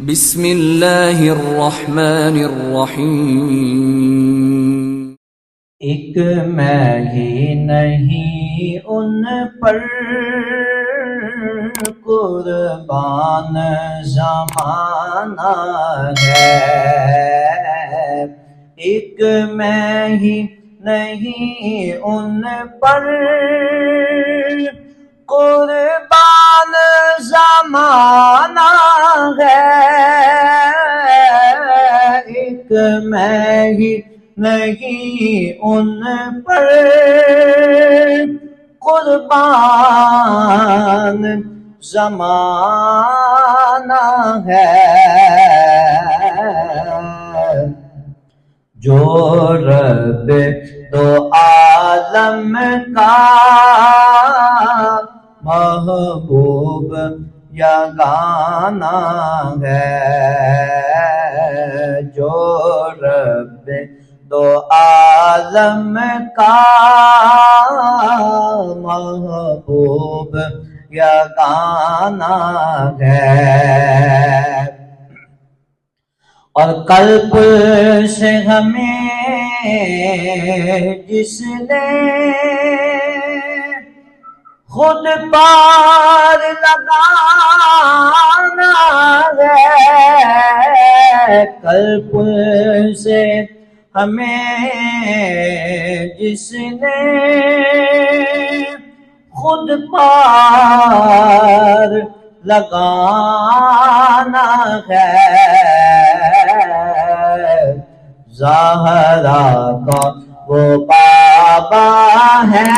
بسم اللہ الرحمن الرحیم۔ ایک میں ہی نہیں ان پر قربان زمانہ ہے، ایک میں ہی نہیں ان پر قربان زمانہ ہے، ایک میں ہی نہیں ان پر قربان زمانہ ہے، جو رب دو عالم کا محبوب یگانہ ہے، جو رب دو عالم کا محبوب یگانہ ہے، اور قلب سے ہمیں جس نے خود پار لگانا ہے، قلب سے ہمیں جس نے خود پار لگانا ہے، زہرا کا وہ بابا ہے،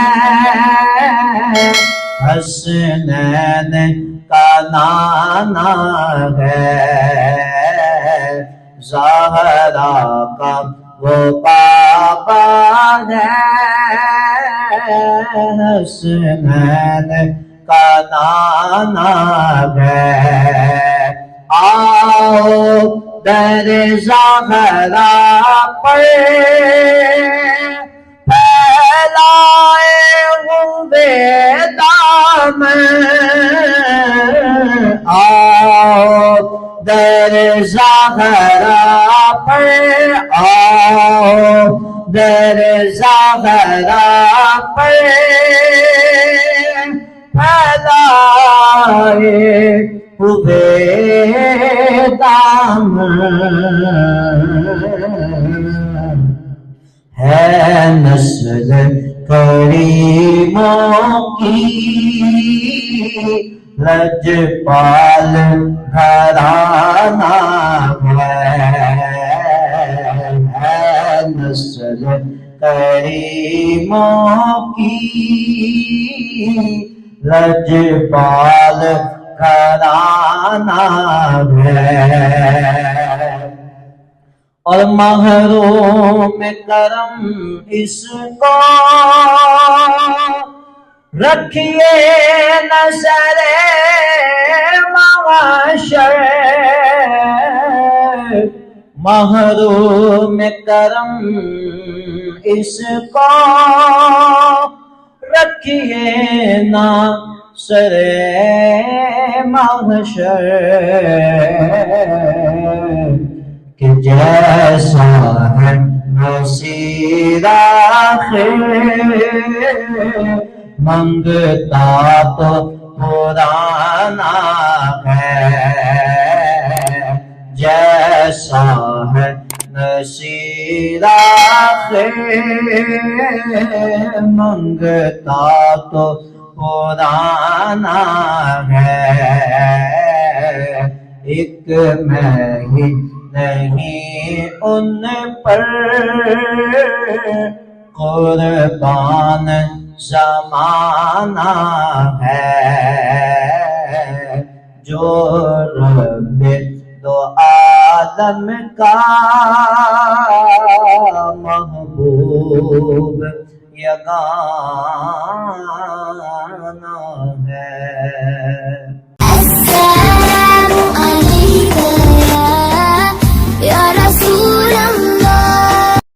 حسنین کا نانا ہے، زہرا کا وہ بابا ہے، حسنین کا نانا ہے، آؤ در زہرا پر پھیلائے ہوئے دامن، آؤ در زہرا پر، آؤ در زہرا پر پھیلائے ہوئے دامن، ہے نسل کریموں کی لجپال گھرانہ ہے نسل کریموں کی لجپال گھرانہ ہے، اور محروم کرم اس کو رکھیے نظر معاشر، محروم کرم اس کو رکھیے نظر معاشر، کہ جیسا ہے مسیر آخر منگتا تو پرانا ہے، جیسا ہے نصیر آخر منگتا تو پرانا ہے، ایک میں ہی نہیں ان پر قربان زمانہ ہے، جو رب دو عالم کا محبوب یگانہ ہے۔